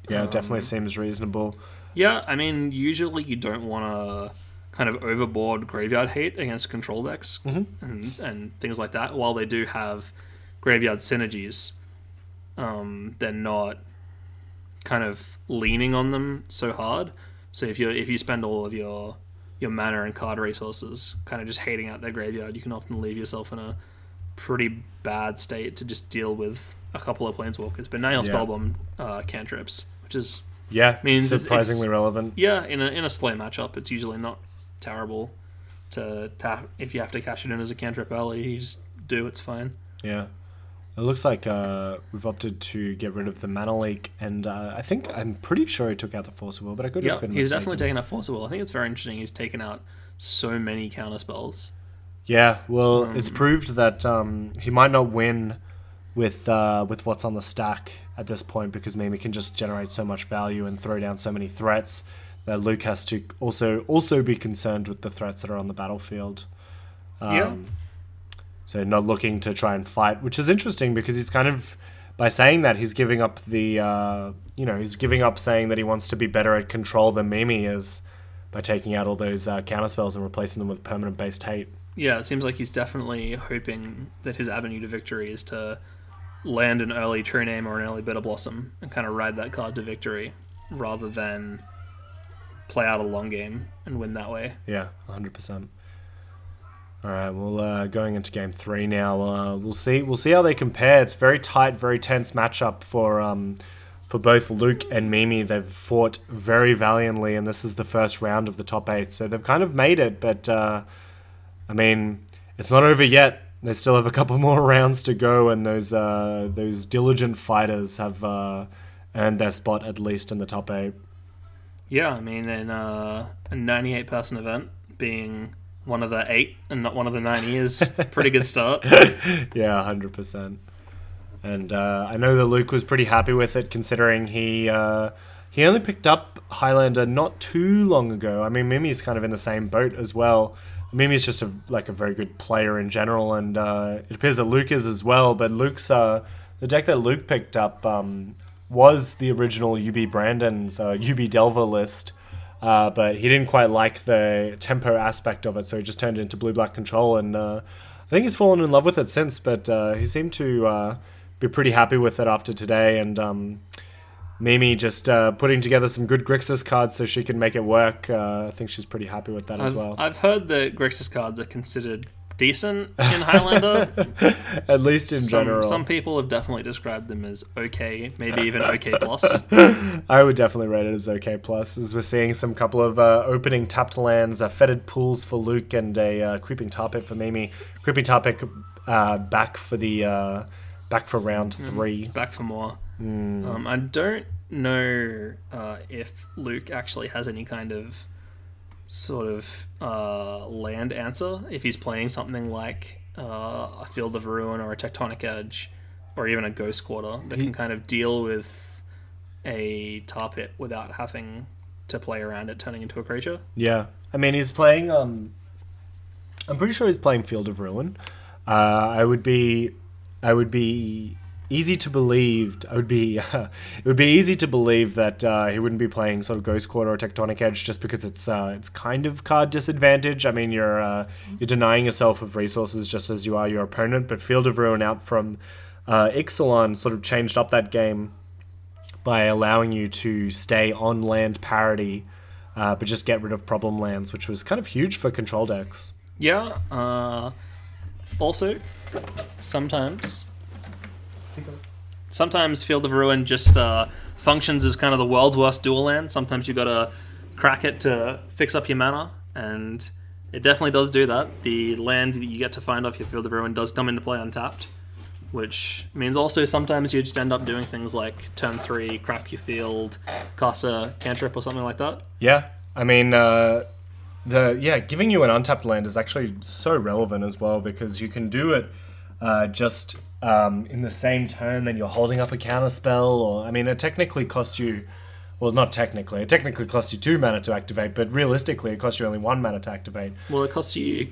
Yeah, it definitely seems reasonable. Yeah, I mean, usually you don't want to kind of overboard graveyard hate against control decks and things like that. While they do have graveyard synergies, they're not kind of leaning on them so hard. So if you spend all of your mana and card resources kind of just hating out their graveyard, you can often leave yourself in a pretty bad state to just deal with a couple of Planeswalkers. But Nihil Spellbomb cantrips, which is means surprisingly relevant. Yeah, in a slow matchup, it's usually not terrible to tap. If you have to cash it in as a cantrip early, you just do, it's fine. Yeah. It looks like we've opted to get rid of the mana leak, and I'm pretty sure he took out the Force of Will, but I could have been mistaken. He's definitely taken out Force of Will. I think it's very interesting he's taken out so many counter spells. Yeah, well, it's proved that he might not win with what's on the stack at this point, because Mimi can just generate so much value and throw down so many threats that Luke has to also be concerned with the threats that are on the battlefield. So not looking to try and fight, which is interesting because he's kind of, by saying that, he's giving up the, he's giving up saying that he wants to be better at control than Mimi is by taking out all those counter spells and replacing them with permanent-based hate. Yeah, it seems like he's definitely hoping that his avenue to victory is to land an early True Name or an early Bitter Blossom and kind of ride that card to victory rather than play out a long game and win that way. Yeah, 100%. All right, well, going into game 3 now, we'll see how they compare. It's very tight, very tense matchup for both Luke and Mimi. They've fought very valiantly, and this is the first round of the top 8, so they've kind of made it. But I mean, it's not over yet. They still have a couple more rounds to go, and those diligent fighters have earned their spot at least in the top 8. Yeah, I mean, in a 98-person event, being one of the 8 and not one of the 90 is a pretty good start. Yeah, 100%. And I know that Luke was pretty happy with it, considering he only picked up Highlander not too long ago. I mean, Mimi's kind of in the same boat as well. Mimi's just a very good player in general, and it appears that Luke is as well. But Luke's the deck that Luke picked up was the original UB Brandon's UB Delver list. But he didn't quite like the tempo aspect of it, so he just turned it into blue-black control, and I think he's fallen in love with it since, but he seemed to be pretty happy with it after today, and Mimi just putting together some good Grixis cards so she can make it work. I think she's pretty happy with that as well. I've heard that Grixis cards are considered decent in Highlander. At least in general. Some people have definitely described them as okay, maybe even okay plus. I would definitely rate it as okay plus, as we're seeing some couple of opening tapped lands, fetid pools for Luke, and a creeping tar pit for Mimi. Creeping tar pit back for round 3. It's back for more. I don't know if Luke actually has any kind of sort of land answer. If he's playing something like a Field of Ruin or a Tectonic Edge or even a Ghost Quarter that can kind of deal with a tar pit without having to play around it turning into a creature. Yeah. I mean, he's playing... I'm pretty sure he's playing Field of Ruin. I would be easy to believe. It would be easy to believe that he wouldn't be playing sort of Ghost Quarter or Tectonic Edge just because it's kind of card disadvantage. I mean, you're denying yourself of resources just as you are your opponent. But Field of Ruin out from Ixalan sort of changed up that game by allowing you to stay on land parity, but just get rid of problem lands, which was kind of huge for control decks. Yeah. Also, sometimes Field of Ruin just functions as kind of the world's worst dual land. Sometimes you gotta crack it to fix up your mana, and it definitely does do that. The land that you get to find off your Field of Ruin does come into play untapped, which means also sometimes you just end up doing things like turn 3, crack your field, cast a cantrip or something like that. Yeah, I mean, giving you an untapped land is actually so relevant as well, because you can do it just in the same turn that you're holding up a counter spell, or I mean, it technically costs you, well, not technically, it technically costs you 2 mana to activate, but realistically, it costs you only 1 mana to activate. Well, it costs you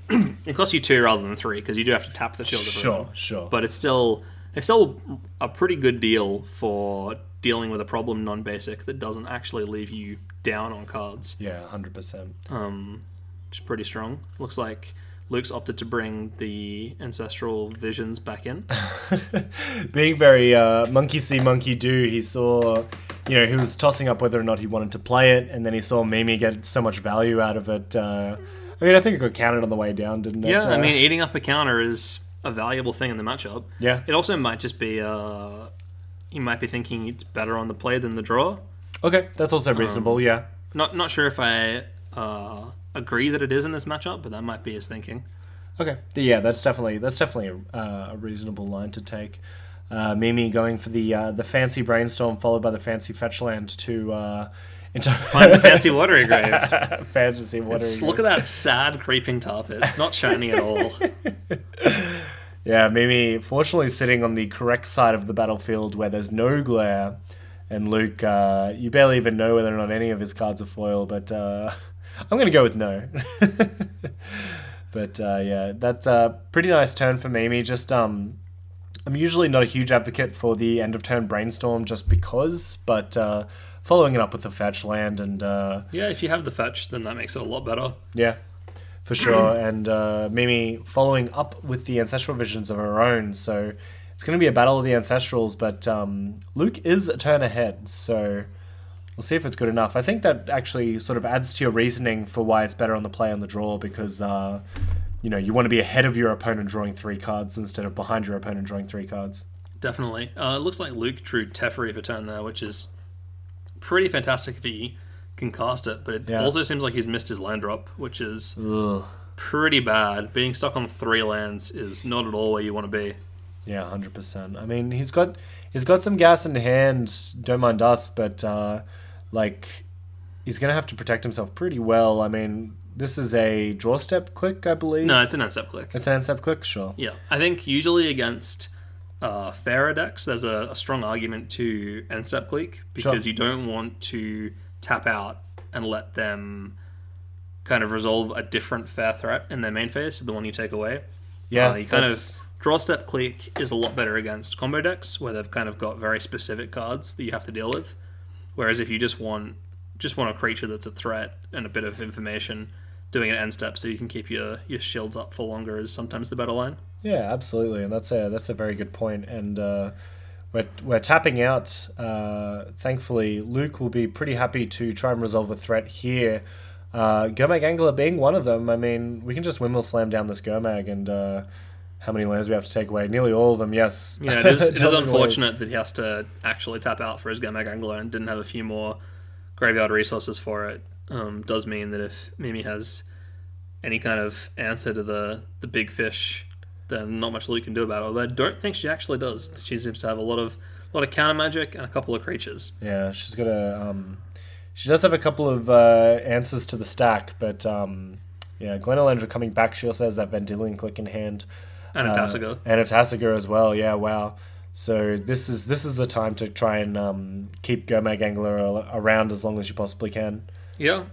2 rather than 3 because you do have to tap the Field of Ruin. Sure. But it's still a pretty good deal for dealing with a problem non-basic that doesn't actually leave you down on cards. Yeah, 100%. Which is pretty strong. Looks like Luke's opted to bring the Ancestral Visions back in. Being very monkey see, monkey do, he saw, he was tossing up whether or not he wanted to play it, and then he saw Mimi get so much value out of it. I think it got counted on the way down, didn't it? Yeah, eating up a counter is a valuable thing in the matchup. Yeah. It also might just be, he might be thinking it's better on the play than the draw. Okay, that's also reasonable, yeah. Not sure if I agree that it is in this matchup, but that might be his thinking. Okay, yeah, that's definitely a reasonable line to take. Mimi going for the fancy Brainstorm followed by the fancy Fetch Land to find the fancy Watery Grave. Fantasy Watery Grave. Look at that sad creeping tar pit. It's not shiny at all. Yeah, Mimi fortunately sitting on the correct side of the battlefield where there's no glare, and Luke, you barely even know whether or not any of his cards are foil, but I'm going to go with no. But yeah, that's a pretty nice turn for Mimi. Just I'm usually not a huge advocate for the end of turn Brainstorm just because, but following it up with the fetch land and yeah, if you have the fetch, then that makes it a lot better. Yeah, for sure. And Mimi following up with the Ancestral Visions of her own, so it's going to be a battle of the Ancestrals, but Luke is a turn ahead, so we'll see if it's good enough. I think that actually sort of adds to your reasoning for why it's better on the play on the draw, because you want to be ahead of your opponent drawing 3 cards instead of behind your opponent drawing 3 cards. Definitely. It looks like Luke drew Teferi for turn there, which is pretty fantastic if he can cast it, but it also seems like he's missed his land drop, which is pretty bad. Being stuck on 3 lands is not at all where you want to be. Yeah, 100%. I mean, he's got some gas in hand, don't mind us, but he's going to have to protect himself pretty well. I mean, this is a draw step click, I believe. No, it's an end step click. It's an end step click, sure. Yeah, I think usually against fairer decks, there's a strong argument to end step click because you don't want to tap out and let them kind of resolve a different fair threat in their main phase, the one you take away. Yeah, you kind of draw step click is a lot better against combo decks where they've kind of got very specific cards that you have to deal with. Whereas if you just want a creature that's a threat and a bit of information, doing an end step so you can keep your shields up for longer is sometimes the better line. Yeah, absolutely, and that's a very good point. And we're tapping out. Thankfully, Luke will be pretty happy to try and resolve a threat here. Gurmag Angler being one of them. I mean, we can just windmill slam down this Gurmag and how many lands we have to take away? Nearly all of them, yes. Yeah, it is unfortunate that he has to actually tap out for his Gurmag Angler and didn't have a few more graveyard resources for it. Does mean that if Mimi has any kind of answer to the big fish, then not much Luke can do about it. Although I don't think she actually does. She seems to have a lot of counter magic and a couple of creatures. Yeah, she's got a she does have a couple of answers to the stack, but yeah, Glenalandra coming back. She also has that Vendilion Click in hand. And a Tasigur. And a Tasigur as well, yeah, wow. So this is the time to try and keep Gurmag Angler around as long as you possibly can. Yeah,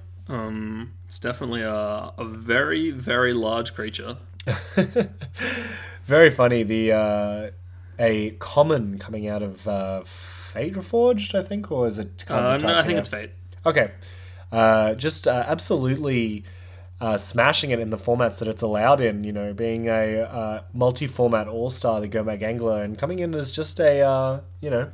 it's definitely a very, very large creature. Very funny. A common coming out of Fate Reforged, I think, or is it Cards of Type? No, I think it's Fate. Okay. Just absolutely smashing it in the formats that it's allowed in, you know, being a multi-format all-star, the Gurmag Angler, and coming in as just a, you know,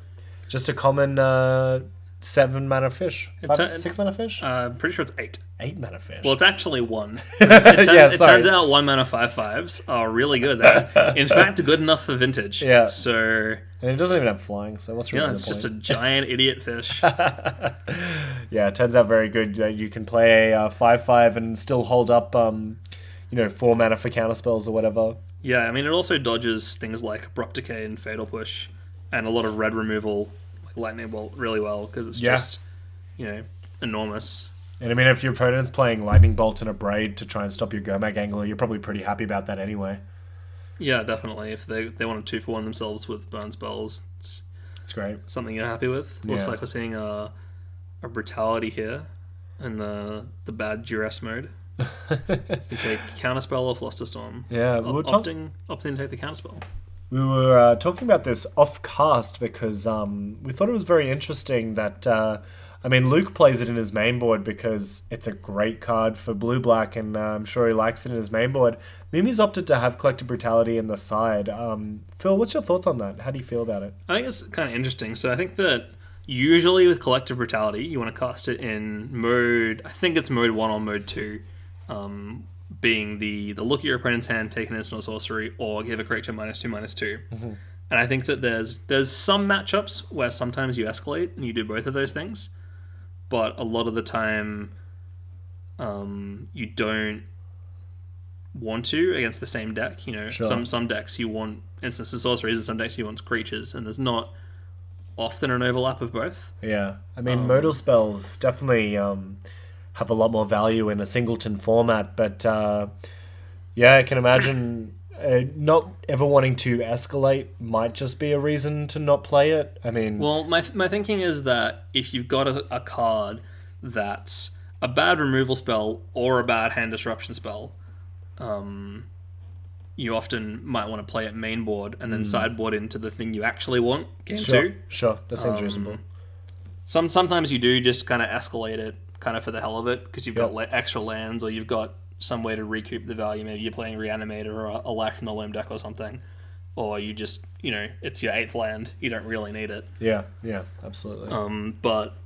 just a common 7-mana fish. 6-mana fish? Pretty sure it's 8. 8-mana fish. Well, it's actually 1. It turns out 1-mana 5/5s are really good. They're, in fact, good enough for Vintage. Yeah. So... And it doesn't even have flying, so what's really the point? Yeah, it's just a giant idiot fish. Yeah, it turns out very good. You can play a 5/5 and still hold up, you know, 4 mana for counterspells or whatever. Yeah, I mean, it also dodges things like Abrupt Decay and Fatal Push, and a lot of red removal, like Lightning Bolt, really well, because it's just, you know, enormous. And I mean, if your opponent's playing Lightning Bolt and a Braid to try and stop your Gurmag Angler, you're probably pretty happy about that anyway. Yeah, definitely. If they want to 2-for-1 themselves with burn spells, it's great. Something you're happy with. Looks like we're seeing a Brutality here in the bad duress mode. You take Counterspell or Flusterstorm. Yeah, we were opting to take the Counterspell. We were talking about this off cast because we thought it was very interesting that I mean, Luke plays it in his main board because it's a great card for blue-black, and I'm sure he likes it in his main board. Mimi's opted to have Collective Brutality in the side. Phil, what's your thoughts on that? How do you feel about it? I think it's kind of interesting. So I think that usually with Collective Brutality, you want to cast it in mode, I think it's mode 1 or mode 2, being the look at your opponent's hand, take an instant or sorcery, or give a creature -2/-2. Mm-hmm. And I think that there's some matchups where sometimes you escalate and you do both of those things. But a lot of the time, you don't want to against the same deck. You know, some decks you want instants and sorceries, and some decks you want creatures, and there's not often an overlap of both. Yeah, I mean, modal spells definitely have a lot more value in a singleton format, but yeah, I can imagine not ever wanting to escalate might just be a reason to not play it. I mean... Well, my thinking is that if you've got a card that's a bad removal spell or a bad hand disruption spell, you often might want to play it main board and then sideboard into the thing you actually want game 2. Sure, that seems reasonable. Sometimes you do just kind of escalate it kind of for the hell of it because you've got extra lands or you've got some way to recoup the value. Maybe you're playing Reanimator or a Life from the Loam deck or something. Or you just, you know, it's your 8th land. You don't really need it. Yeah, absolutely. But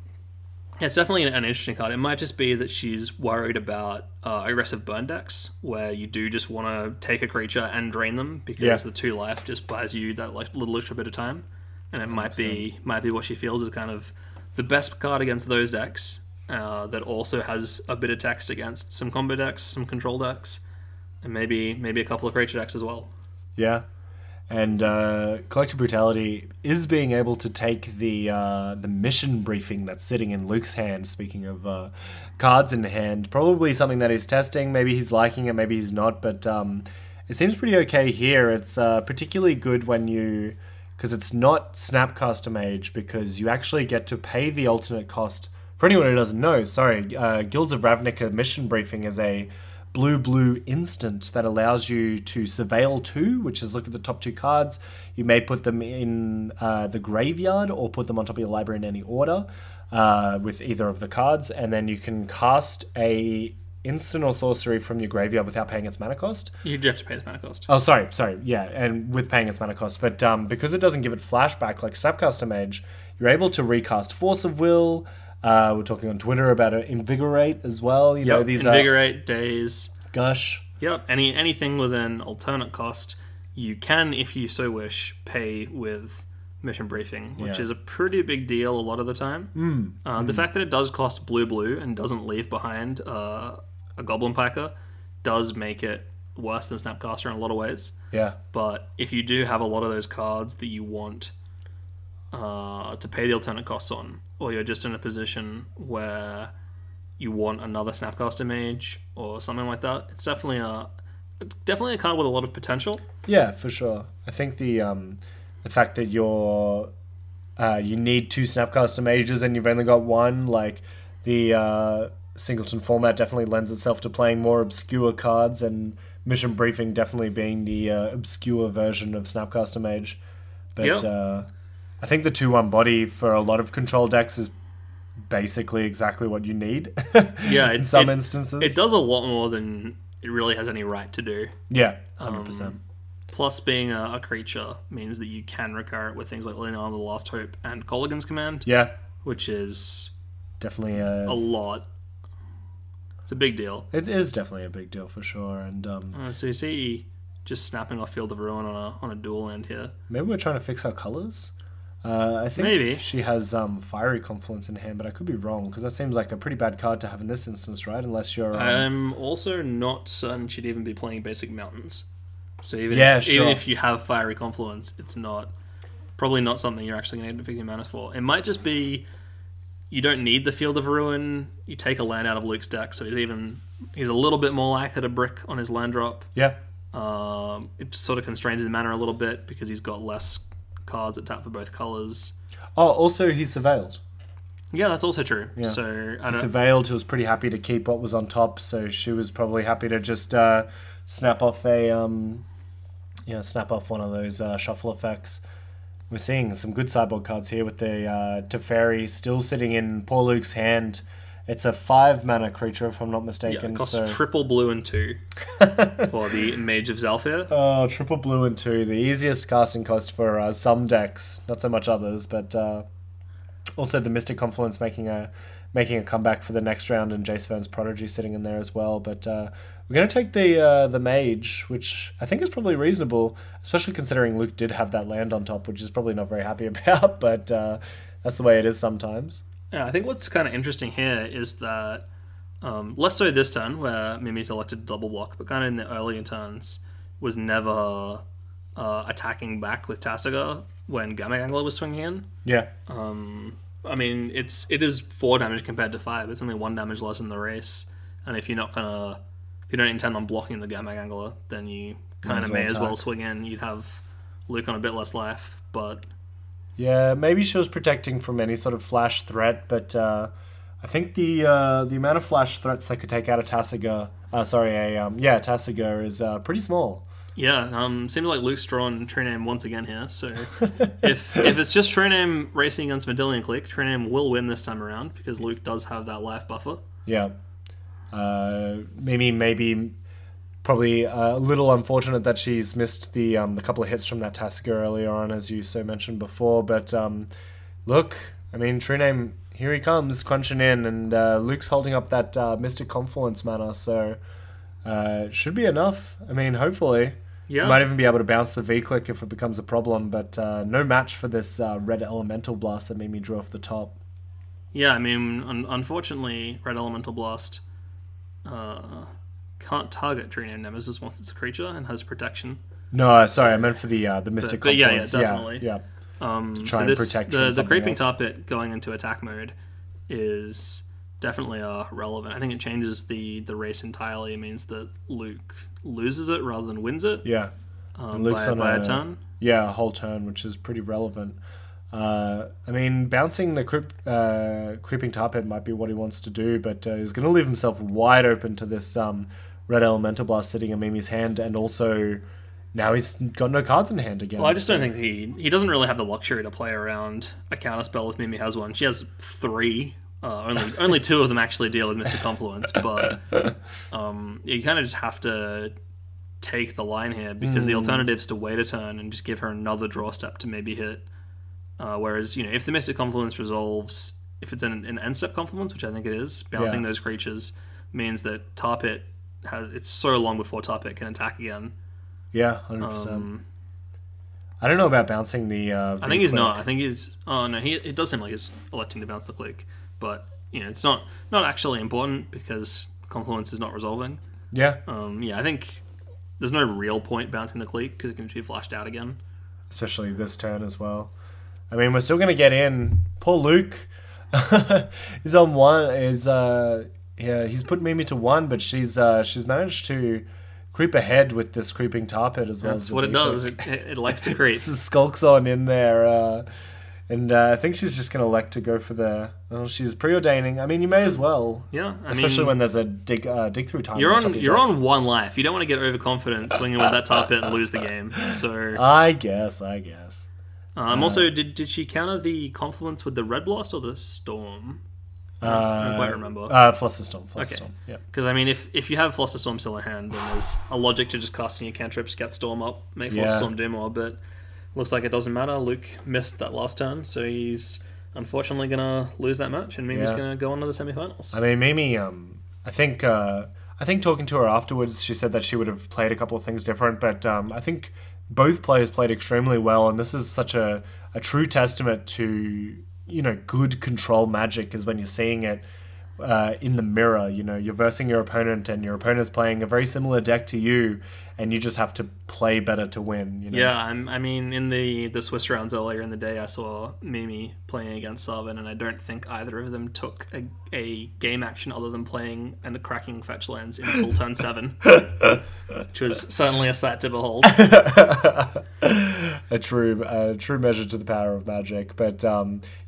it's definitely an interesting card. It might just be that she's worried about aggressive burn decks, where you do just want to take a creature and drain them because the 2 life just buys you that little extra bit of time. And it might be what she feels is kind of the best card against those decks. That also has a bit of text against some combo decks, some control decks, and maybe a couple of creature decks as well. Yeah, and Collective Brutality is being able to take the mission briefing that's sitting in Luke's hand. Speaking of cards in hand, probably something that he's testing. Maybe he's liking it, maybe he's not, but it seems pretty okay here. It's particularly good when you, because it's not Snapcaster Mage, because you actually get to pay the alternate cost. For anyone who doesn't know, Guilds of Ravnica Mission Briefing is a blue instant that allows you to surveil 2, which is look at the top 2 cards. You may put them in the graveyard or put them on top of your library in any order with either of the cards, and then you can cast a instant or sorcery from your graveyard without paying its mana cost. You do have to pay its mana cost. Oh, sorry, yeah, and with paying its mana cost. But because it doesn't give it flashback like Snapcaster Mage, you're able to recast Force of Will, We're talking on Twitter about it. Invigorate as well. You know, these Invigorate, Daze. Gush. Yep, anything with an alternate cost, you can, if you so wish, pay with mission briefing, which is a pretty big deal a lot of the time. The fact that it does cost blue and doesn't leave behind a Goblin Packer does make it worse than Snapcaster in a lot of ways. Yeah. But if you do have a lot of those cards that you want to pay the alternate costs on, or you're just in a position where you want another Snapcaster Mage or something like that, it's definitely a card with a lot of potential. Yeah, for sure. I think the fact that you need 2 Snapcaster Mages and you've only got one, like the Singleton format definitely lends itself to playing more obscure cards, and Mission Briefing definitely being the obscure version of Snapcaster Mage. But I think the 2/1 body for a lot of control decks is basically exactly what you need. In some instances. It does a lot more than it really has any right to do. Yeah, 100%. Plus, being a creature means that you can recur it with things like Lena on the Last Hope and Colligan's Command. Yeah. Which is definitely a lot. It's a big deal. It is definitely a big deal for sure. And so you see just snapping off Field of Ruin on a dual end here. Maybe we're trying to fix our colours. I think maybe she has Fiery Confluence in hand, but I could be wrong, because that seems like a pretty bad card to have in this instance, right? Unless you're... I'm also not certain she'd even be playing Basic Mountains. So even if you have Fiery Confluence, it's probably not something you're actually going to need to figure mana for. It might just be you don't need the Field of Ruin. You take a land out of Luke's deck, so he's a little bit more likely to brick on his land drop. Yeah. It sort of constrains his mana a little bit because he's got less cards that tap for both colors. Oh, also he's surveilled. Yeah, that's also true. Yeah. So surveilled. He was pretty happy to keep what was on top, so she was probably happy to just snap off one of those shuffle effects. We're seeing some good sideboard cards here with the Teferi still sitting in poor Luke's hand. It's a 5-mana creature, if I'm not mistaken. Yeah, it costs triple blue and 2 for the Mage of Zalfir. Oh, triple blue and 2. The easiest casting cost for some decks. Not so much others, but also the Mystic Confluence making a comeback for the next round, and Jace Vern's Prodigy sitting in there as well. But we're going to take the Mage, which I think is probably reasonable, especially considering Luke did have that land on top, which is probably not very happy about, but that's the way it is sometimes. Yeah, I think what's kind of interesting here is that, less so this turn, where Mimi's elected double block, but kind of in the earlier turns, was never attacking back with Tasigur when Gamma Angler was swinging in. Yeah. I mean, it is 4 damage compared to 5. It's only 1 damage less in the race, and if you don't intend on blocking the Gamma Angler, then you kind of may as well swing in. You'd have Luke on a bit less life, but... Yeah, maybe she was protecting from any sort of flash threat, but I think the amount of flash threats they could take out of Tasigur, Tasigur is pretty small. Yeah, seems like Luke's drawn True Name once again here, so if it's just True Name racing against Medallion Clique, True Name will win this time around, because Luke does have that life buffer. Yeah. Maybe probably a little unfortunate that she's missed the couple of hits from that Tasigur earlier on, as you so mentioned before. But look, I mean, True Name, here he comes, crunching in, and Luke's holding up that Mystic Confluence mana, so should be enough. I mean, hopefully. Yeah. Might even be able to bounce the V-Click if it becomes a problem, but no match for this Red Elemental Blast that Mimi drew off the top. Yeah, I mean, unfortunately, Red Elemental Blast... can't target True Name Nemesis once it's a creature and has protection. No, sorry, I meant for the Mystic Yeah, Confluence. definitely. Yeah. To try and protect the Creeping Tar Pit going into attack mode is definitely relevant. I think it changes the race entirely. It means that Luke loses it rather than wins it. Yeah. Luke's by a turn. Yeah, a whole turn, which is pretty relevant. I mean, bouncing the Creeping Tar Pit might be what he wants to do, but he's going to leave himself wide open to this Red Elemental Blast sitting in Mimi's hand, and also now he's got no cards in hand again. Well, I just don't think he doesn't really have the luxury to play around a counterspell if Mimi has one. She has 3. Only 2 of them actually deal with Mystic Confluence, but you kind of just have to take the line here, because the alternative is to wait a turn and just give her another draw step to maybe hit. Whereas, if the Mystic Confluence resolves if it's an end step confluence, which I think it is, bouncing those creatures means that Tar Pit it's so long before Tar Pit can attack again. Yeah, 100%. I don't know about bouncing the. I think he's not. I think he's. Oh no, it does seem like he's electing to bounce the click, but it's not actually important because confluence is not resolving. Yeah. Yeah, I think there's no real point bouncing the click because it can be flashed out again. Especially this turn as well. I mean, we're still gonna get in. Poor Luke. He's on one. He's put Mimi to 1, but she's managed to creep ahead with this creeping Tar Pit as well. That's what it does. It likes to creep. Skulks on in there, and I think she's just going to elect to go for the. Well, she's preordaining. I mean, you may as well. Yeah, especially when there's a dig through time. You're on 1 life. You don't want to get overconfident swinging with that Tar Pit and lose the game. So I guess. Also, did she counter the confluence with the Red Blast or the Storm? I don't quite remember. Flusterstorm. Yeah. Because I mean, if you have Flusterstorm still in hand, then there's a logic to just casting your cantrips, get Storm up, make Flusterstorm do more. But looks like it doesn't matter. Luke missed that last turn, so he's unfortunately gonna lose that match, and Mimi's gonna go on to the semifinals. I mean, Mimi. I think talking to her afterwards, she said that she would have played a couple of things different, but I think both players played extremely well, and this is such a true testament to. Good control magic is when you're seeing it in the mirror. You're versing your opponent, and your opponent's playing a very similar deck to you, and you just have to play better to win. Yeah, I mean, in the Swiss rounds earlier in the day, I saw Mimi playing against Sarvin, and I don't think either of them took a game action other than playing and cracking fetch lands until turn 7, which was certainly a sight to behold. a true measure to the power of magic. But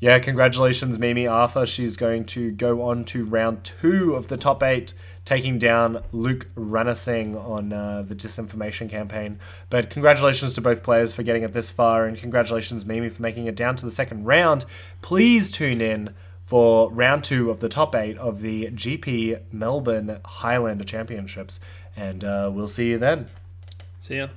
congratulations, Mimi Arthur. She's going to go on to round 2 of the top 8. Taking down Luke Ranasinghe on the disinformation campaign. But congratulations to both players for getting it this far, and congratulations, Mimi, for making it down to the second round. Please tune in for round 2 of the top 8 of the GP Melbourne Highlander Championships, and we'll see you then. See ya.